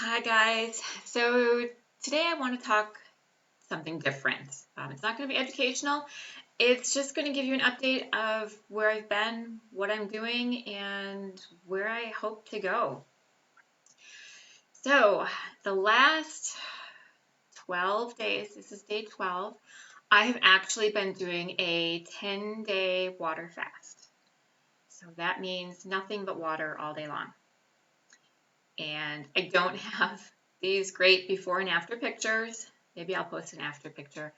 Hi guys. So today I want to talk something different. It's not going to be educational. It's just going to give you an update of where I've been, what I'm doing, and where I hope to go. So the last 12 days, this is day 12, I have actually been doing a 10-day water fast. So that means nothing but water all day long. And I don't have these great before and after pictures. Maybe I'll post an after picture.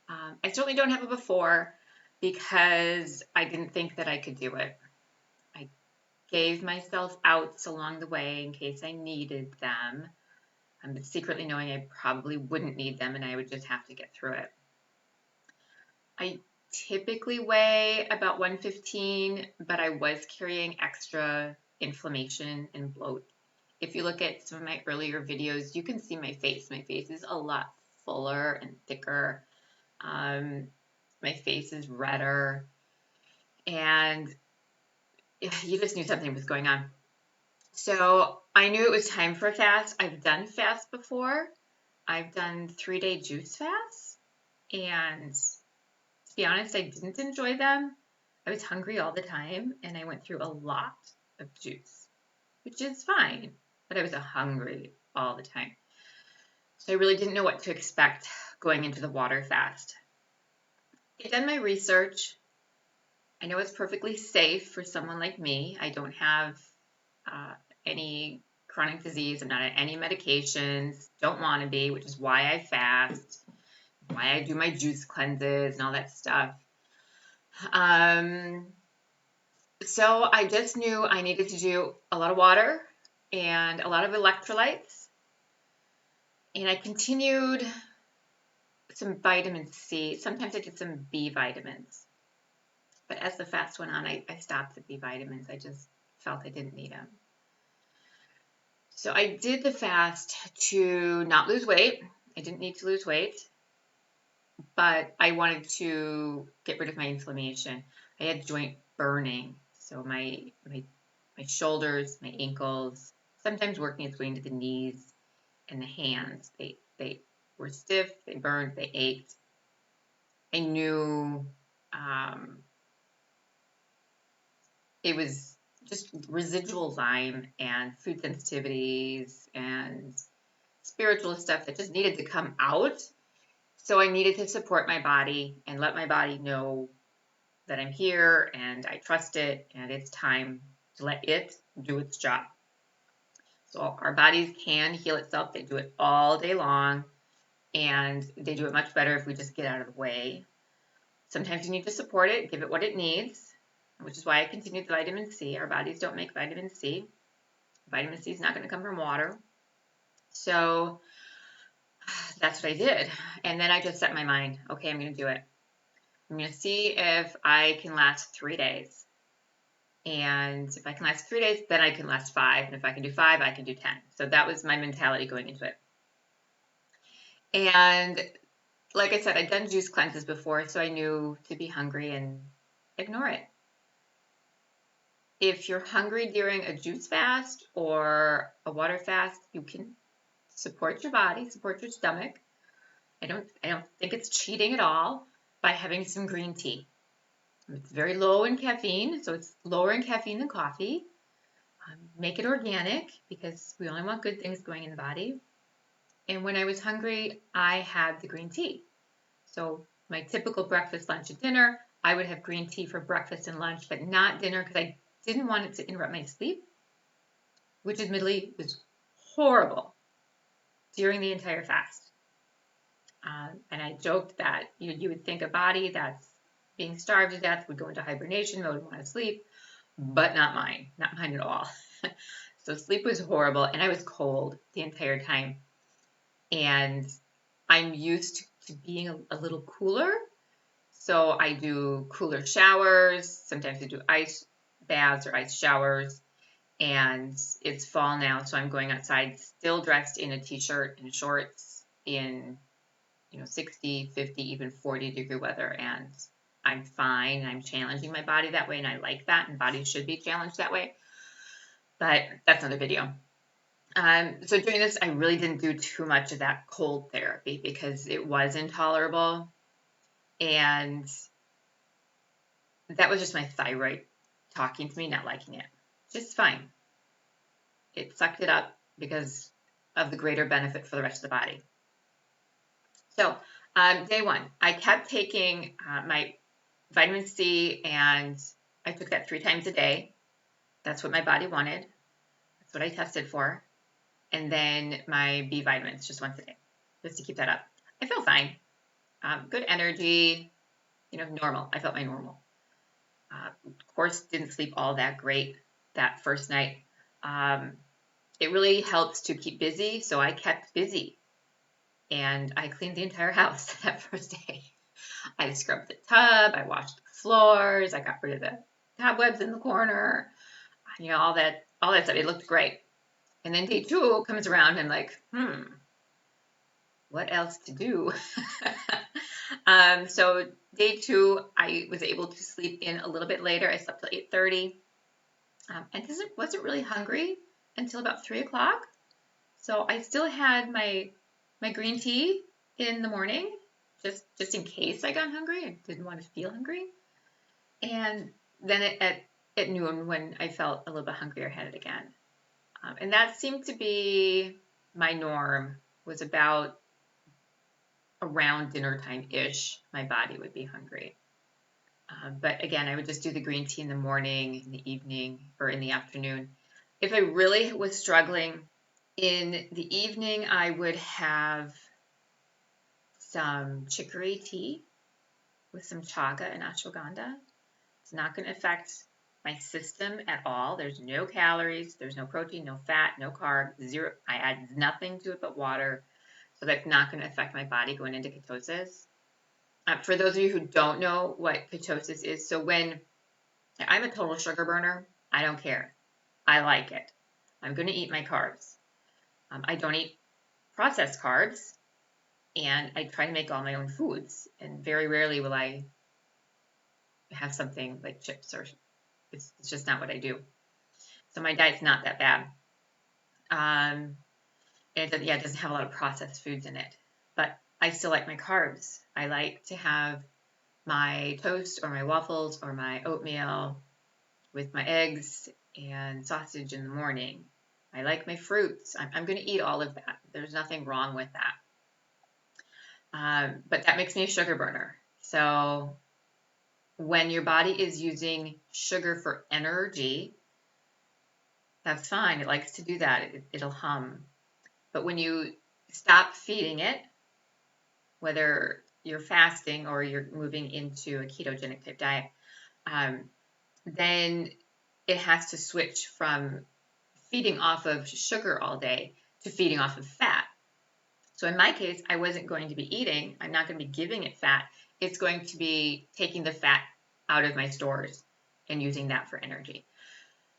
I certainly don't have a before because I didn't think that I could do it. I gave myself outs along the way in case I needed them, but secretly knowing I probably wouldn't need them and I would just have to get through it. I typically weigh about 115, but I was carrying extra inflammation and bloat. If you look at some of my earlier videos, you can see my face. My face is a lot fuller and thicker. My face is redder, and you just knew something was going on. So I knew it was time for a fast. I've done fasts before. I've done 3-day juice fasts, and to be honest, I didn't enjoy them. I was hungry all the time, and I went through a lot of juice, which is fine, but I was hungry all the time. So I really didn't know what to expect going into the water fast. I've done my research. I know it's perfectly safe for someone like me. I don't have any chronic disease. I'm not on any medications. Don't want to be, which is why I fast, why I do my juice cleanses and all that stuff. So I just knew I needed to do a lot of water and a lot of electrolytes. And I continued some vitamin C. Sometimes I did some B vitamins. But as the fast went on, I stopped the B vitamins. I just felt I didn't need them. So I did the fast to not lose weight. I didn't need to lose weight, but I wanted to get rid of my inflammation. I had joint burning. So my shoulders, my ankles, sometimes working its way into the knees and the hands. They were stiff, they burned, they ached. I knew it was just residual Lyme and food sensitivities and spiritual stuff that just needed to come out. So I needed to support my body and let my body know that I'm here and I trust it and it's time to let it do its job. So our bodies can heal itself. They do it all day long, and they do it much better if we just get out of the way. Sometimes you need to support it, give it what it needs, which is why I continued the vitamin C. Our bodies don't make vitamin C. Vitamin C is not going to come from water. So that's what I did. And then I just set my mind, okay, I'm going to do it. I'm going to see if I can last 3 days. And if I can last 3 days, then I can last 5. And if I can do 5, I can do 10. So that was my mentality going into it. And like I said, I'd done juice cleanses before, so I knew to be hungry and ignore it. If you're hungry during a juice fast or a water fast, you can support your body, support your stomach. I don't think it's cheating at all by having some green tea. It's very low in caffeine, so it's lower in caffeine than coffee. Make it organic because we only want good things going in the body. And when I was hungry, I had the green tea. So my typical breakfast, lunch, and dinner, I would have green tea for breakfast and lunch, but not dinner because I didn't want it to interrupt my sleep, which admittedly was horrible during the entire fast. And I joked that you would think a body that's being starved to death would go into hibernation mode and want to sleep, but not mine at all. So sleep was horrible, and I was cold the entire time. And I'm used to being a little cooler, so I do cooler showers. Sometimes I do ice baths or ice showers. And it's fall now, so I'm going outside still dressed in a t-shirt and shorts in 60, 50, even 40-degree weather, and I'm fine. I'm challenging my body that way, and I like that, and bodies should be challenged that way. But that's another video. So during this, I really didn't do too much of that cold therapy because it was intolerable. And that was just my thyroid talking to me, not liking it. Just fine. It sucked it up because of the greater benefit for the rest of the body. So day one, I kept taking my vitamin C, and I took that 3 times a day. That's what my body wanted. That's what I tested for. And then my B vitamins just once a day, just to keep that up. I felt fine. Good energy, normal. I felt my normal. Of course, didn't sleep all that great that first night. It really helps to keep busy, so I kept busy. And I cleaned the entire house that first day. I scrubbed the tub, I washed the floors, I got rid of the cobwebs in the corner, all that stuff. It looked great. And then day 2 comes around and I'm like, what else to do? So day 2, I was able to sleep in a little bit later. I slept till 8:30. And wasn't really hungry until about 3 o'clock. So I still had my green tea in the morning, just in case I got hungry. I didn't want to feel hungry. And then at noon, when I felt a little bit hungrier, I had it again. And that seemed to be my norm, was about around dinner time-ish, my body would be hungry. But again, I would just do the green tea in the morning, in the evening, or in the afternoon. If I really was struggling, in the evening, I would have some chicory tea with some chaga and ashwagandha. It's not going to affect my system at all. There's no calories, there's no protein, no fat, no carb, zero. I add nothing to it but water. So that's not going to affect my body going into ketosis. For those of you who don't know what ketosis is, so when I'm a total sugar burner, I don't care. I like it. I'm going to eat my carbs. I don't eat processed carbs, and I try to make all my own foods. And very rarely will I have something like chips, or it's just not what I do. So my diet's not that bad. And it doesn't have a lot of processed foods in it. But I still like my carbs. I like to have my toast or my waffles or my oatmeal with my eggs and sausage in the morning. I like my fruits. I'm going to eat all of that. There's nothing wrong with that. But that makes me a sugar burner. So when your body is using sugar for energy, that's fine. It likes to do that. It'll hum. But when you stop feeding it, whether you're fasting or you're moving into a ketogenic type diet, then it has to switch from feeding off of sugar all day to feeding off of fat. So in my case, I wasn't going to be eating. I'm not going to be giving it fat. It's going to be taking the fat out of my stores and using that for energy.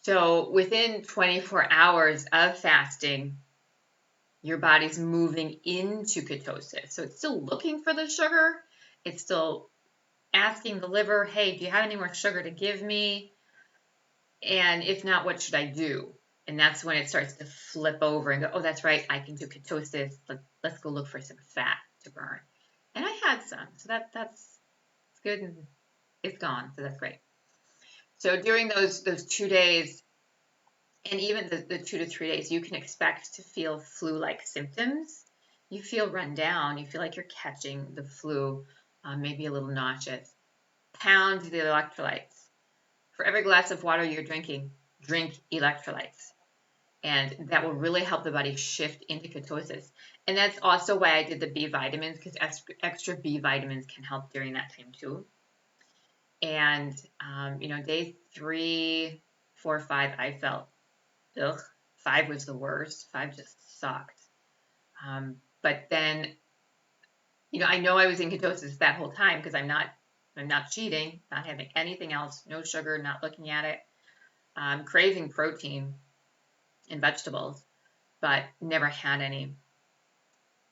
So within 24 hours of fasting, your body's moving into ketosis. So it's still looking for the sugar. It's still asking the liver, hey, do you have any more sugar to give me? And if not, what should I do? And that's when it starts to flip over and go, oh, that's right, I can do ketosis. Let's go look for some fat to burn. And I had some, so that's good, and it's gone, so that's great. So during those 2 days, and even the 2 to 3 days, you can expect to feel flu-like symptoms. You feel run down. You feel like you're catching the flu, maybe a little nauseous. Pound the electrolytes. For every glass of water you're drinking, drink electrolytes. And that will really help the body shift into ketosis. And that's also why I did the B vitamins, because extra B vitamins can help during that time too. And, day 3, 4, 5, I felt, 5 was the worst. 5 just sucked. But then, I know I was in ketosis that whole time because I'm not cheating, not having anything else, no sugar, not looking at it, craving protein and vegetables, but never had any.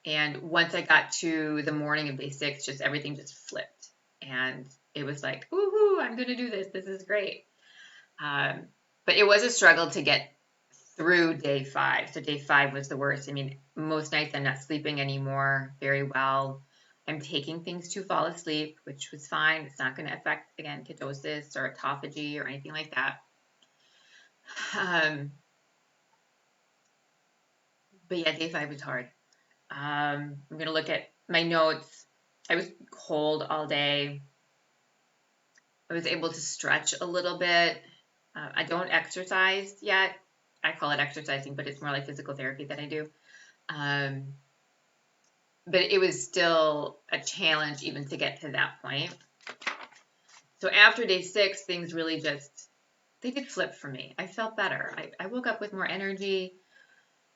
And once I got to the morning of day 6, just everything just flipped. And it was like, woohoo, I'm going to do this. This is great. But it was a struggle to get through day 5. So day 5 was the worst. I mean, most nights I'm not sleeping anymore very well. I'm taking things to fall asleep, which was fine. It's not going to affect, again, ketosis or autophagy or anything like that. But yeah, day 5 was hard. I'm going to look at my notes. I was cold all day. I was able to stretch a little bit. I don't exercise yet. I call it exercising, but it's more like physical therapy that I do. But it was still a challenge even to get to that point. So after day 6, things really they did flip for me. I felt better. I woke up with more energy.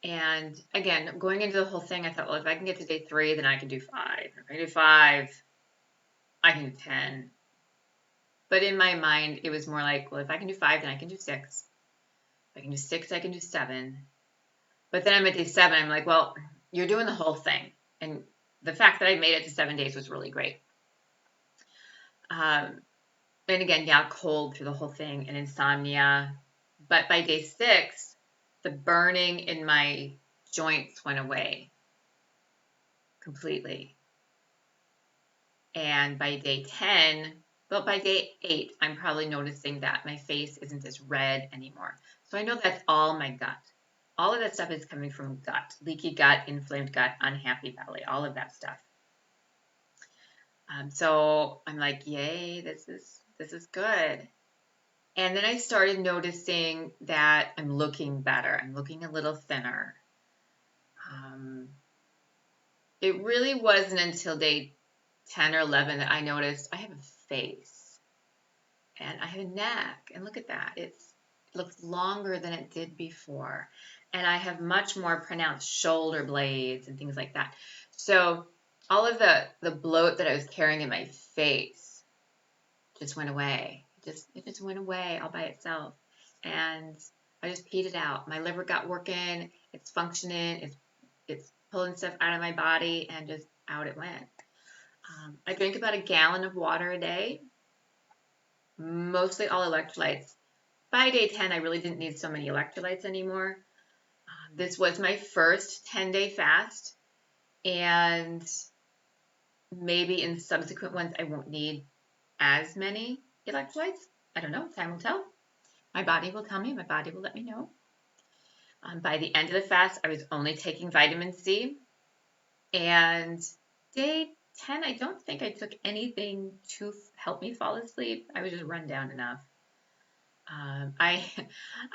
And again, going into the whole thing, I thought, well, if I can get to day 3, then I can do 5. If I can do 5, I can do 10. But in my mind, it was more like, well, if I can do 5, then I can do 6. If I can do 6, I can do 7. But then I'm at day 7, I'm like, well, you're doing the whole thing. And the fact that I made it to 7 days was really great. And again, yeah, cold through the whole thing and insomnia. But by day 6, the burning in my joints went away completely. And by day 10, well, by day 8, I'm probably noticing that my face isn't as red anymore. So I know that's all my gut. All of that stuff is coming from gut, leaky gut, inflamed gut, unhappy belly, all of that stuff. So I'm like, yay, this is good. And then I started noticing that I'm looking better. I'm looking a little thinner. It really wasn't until day 10 or 11 that I noticed I have a face and I have a neck. And look at that. It looks longer than it did before. And I have much more pronounced shoulder blades and things like that. So all of the bloat that I was carrying in my face just went away. It just went away all by itself. And I just peed it out. My liver got working. It's functioning. It's pulling stuff out of my body, and just out it went. I drink about a gallon of water a day, mostly all electrolytes. By day 10, I really didn't need so many electrolytes anymore. This was my first 10-day fast, and maybe in subsequent ones I won't need as many electrolytes. I don't know. Time will tell. My body will tell me. My body will let me know. By the end of the fast, I was only taking vitamin C. And day 10, I don't think I took anything to help me fall asleep. I was just run down enough. I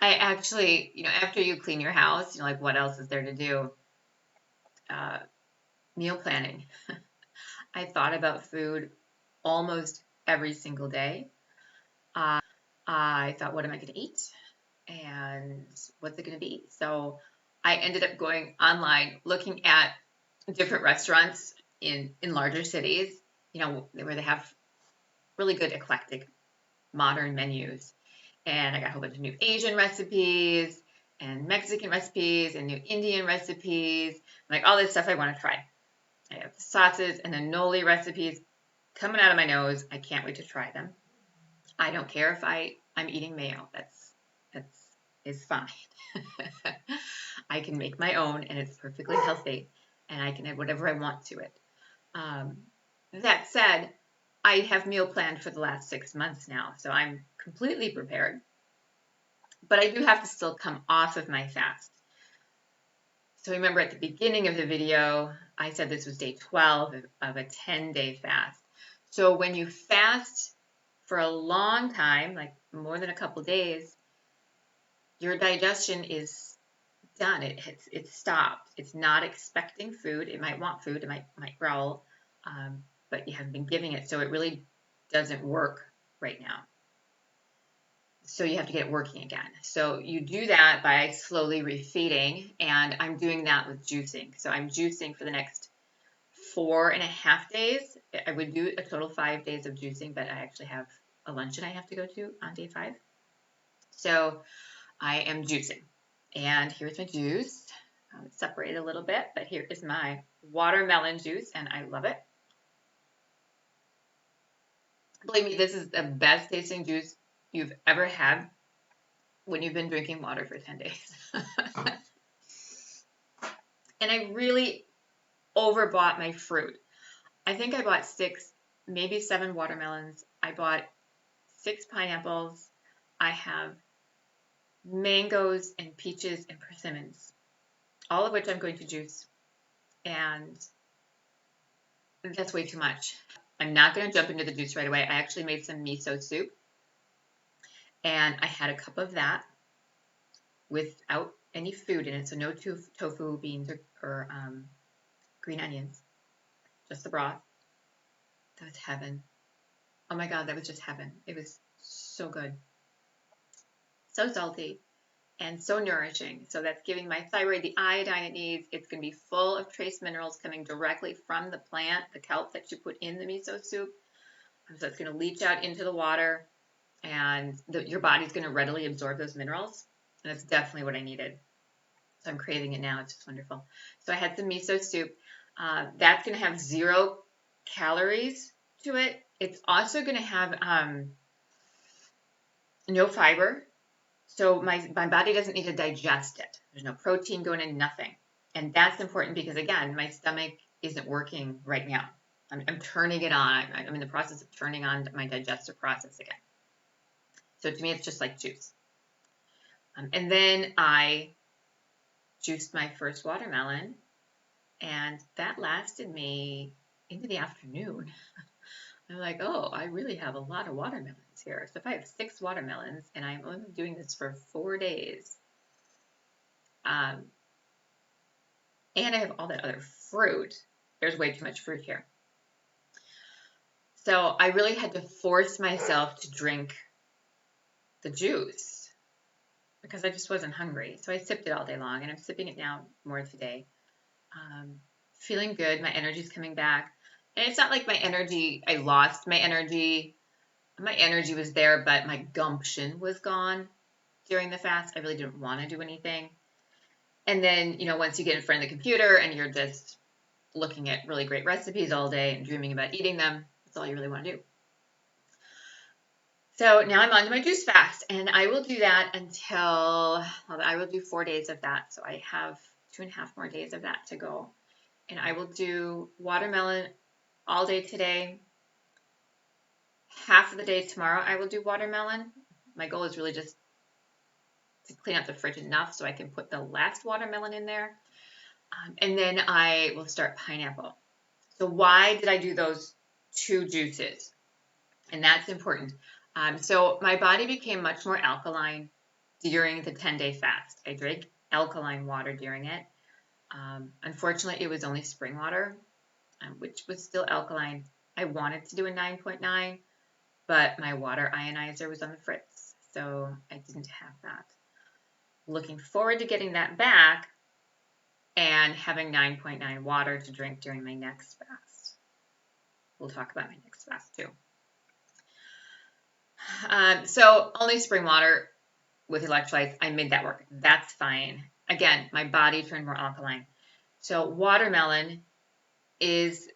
actually, after you clean your house, like, what else is there to do? Meal planning. I thought about food almost every single day. I thought, what am I going to eat? And what's it going to be? So I ended up going online, looking at different restaurants in larger cities, where they have really good eclectic modern menus. And I got a whole bunch of new Asian recipes and Mexican recipes and new Indian recipes, like all this stuff I want to try. I have sauces and annoli recipes coming out of my nose. I can't wait to try them. I don't care if I'm eating mayo. That's is fine. I can make my own, and it's perfectly healthy, and I can add whatever I want to it. That said, I have meal planned for the last 6 months now, so I'm completely prepared. But I do have to still come off of my fast. So remember at the beginning of the video, I said this was day 12 of a 10-day fast. So when you fast for a long time, like more than a couple days, your digestion is done. It's stopped. It's not expecting food. It might want food. It might growl, but you haven't been giving it, so it really doesn't work right now. So you have to get it working again. So you do that by slowly refeeding, and I'm doing that with juicing. So I'm juicing for the next 4.5 days. I would do a total 5 days of juicing, but I actually have a luncheon I have to go to on day 5. So I am juicing. And here's my juice. It's separated a little bit, but here is my watermelon juice, and I love it. Believe me, this is the best tasting juice you've ever had. when you've been drinking water for 10 days. And I really overbought my fruit. I think I bought 6, maybe 7 watermelons. I bought 6 pineapples. I have mangoes and peaches and persimmons, all of which I'm going to juice. And that's way too much. I'm not going to jump into the juice right away. I actually made some miso soup, and I had a cup of that without any food in it, so no tofu, beans, or green onions, just the broth. That was heaven. Oh my God, that was just heaven. It was so good. So salty and so nourishing. So that's giving my thyroid the iodine it needs. It's going to be full of trace minerals coming directly from the plant, the kelp that you put in the miso soup. So it's going to leach out into the water, and your body's going to readily absorb those minerals. And that's definitely what I needed. So I'm craving it now. It's just wonderful. So I had some miso soup. That's going to have 0 calories to it. It's also going to have no fiber. So my body doesn't need to digest it. There's no protein going in, nothing. And that's important because, again, my stomach isn't working right now. I'm turning it on. I'm in the process of turning on my digestive process again. So to me, it's just like juice. And then I juiced my first watermelon, and that lasted me into the afternoon. I'm like, oh, I really have a lot of watermelons here. So if I have 6 watermelons and I'm only doing this for 4 days, and I have all that other fruit, there's way too much fruit here. So I really had to force myself to drink the juice because I just wasn't hungry. So I sipped it all day long, and I'm sipping it now more today. Feeling good. My energy's coming back. And it's not like I lost my energy. My energy was there, but my gumption was gone during the fast. I really didn't want to do anything. And then, once you get in front of the computer and you're just looking at really great recipes all day and dreaming about eating them, that's all you really want to do. So now I'm on to my juice fast, and I will do that I will do 4 days of that. So I have 2.5 more days of that to go. And I will do watermelon all day today. Half of the day tomorrow I will do watermelon. My goal is really just to clean up the fridge enough so I can put the last watermelon in there. And then I will start pineapple. So why did I do those 2 juices? And that's important. So my body became much more alkaline during the 10-day fast. I drank alkaline water during it. Unfortunately, it was only spring water, which was still alkaline. I wanted to do a 9.9, but my water ionizer was on the fritz, so I didn't have that. Looking forward to getting that back and having 9.9 water to drink during my next fast. We'll talk about my next fast too. So only spring water with electrolytes, I made that work. That's fine. Again, my body turned more alkaline. So watermelon is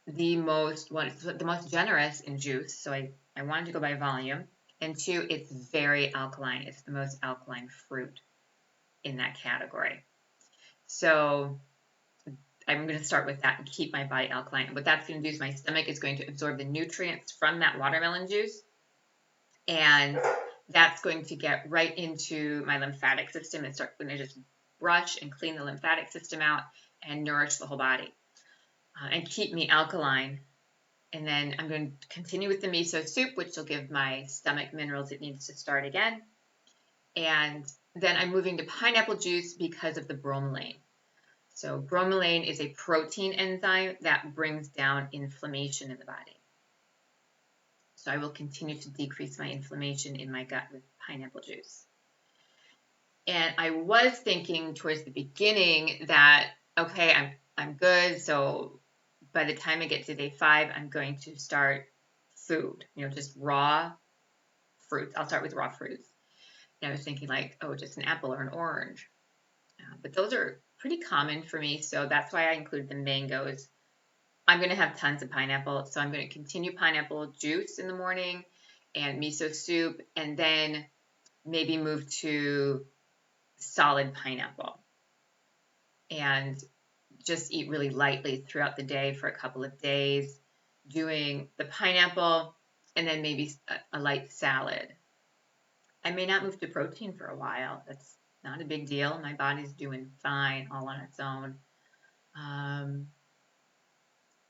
the most generous in juice. So I wanted to go by volume. And 2, it's very alkaline. It's the most alkaline fruit in that category. So I'm going to start with that and keep my body alkaline. And what that's going to do is my stomach is going to absorb the nutrients from that watermelon juice, and that's going to get right into my lymphatic system and start going to just brush and clean the lymphatic system out and nourish the whole body and keep me alkaline. And then I'm going to continue with the miso soup, which will give my stomach minerals it needs to start again. And then I'm moving to pineapple juice because of the bromelain. So bromelain is a protein enzyme that brings down inflammation in the body. So I will continue to decrease my inflammation in my gut with pineapple juice. And I was thinking towards the beginning that, okay, I'm good. So by the time I get to day 5, I'm going to start food, just raw fruits. I'll start with raw fruits. And I was thinking just an apple or an orange. But those are pretty common for me. So that's why I include the mangoes. I'm going to have tons of pineapple. So I'm going to continue pineapple juice in the morning and miso soup. And then maybe move to solid pineapple and just eat really lightly throughout the day for a couple of days, doing the pineapple and then maybe a light salad. I may not move to protein for a while. That's not a big deal. My body's doing fine all on its own.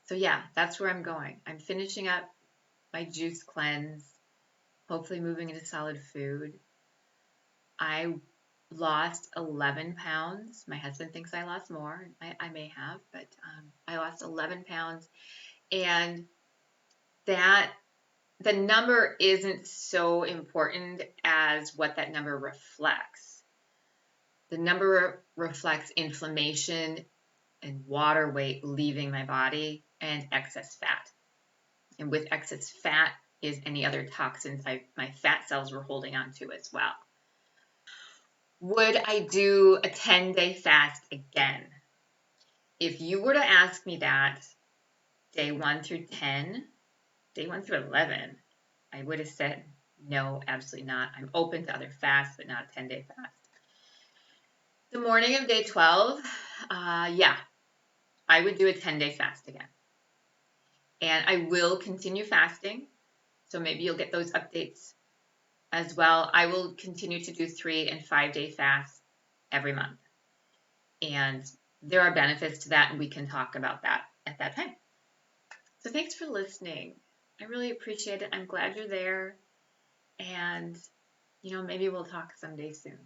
So yeah, that's where I'm going. I'm finishing up my juice cleanse, hopefully moving into solid food. I lost 11 pounds. My husband thinks I lost more. I may have, but I lost 11 pounds. And that the number isn't so important as what that number reflects. The number reflects inflammation and water weight leaving my body and excess fat. And with excess fat is any other toxins my fat cells were holding on to as well. Would I do a 10-day fast again? If you were to ask me that day 1 through 10, day 1 through 11, I would have said no, absolutely not. I'm open to other fasts, but not a 10-day fast. The morning of day 12, yeah, I would do a 10-day fast again. And I will continue fasting. So maybe you'll get those updates as well. I will continue to do 3 and 5-day fasts every month. And there are benefits to that, and we can talk about that at that time. So thanks for listening. I really appreciate it. I'm glad you're there. And, maybe we'll talk someday soon.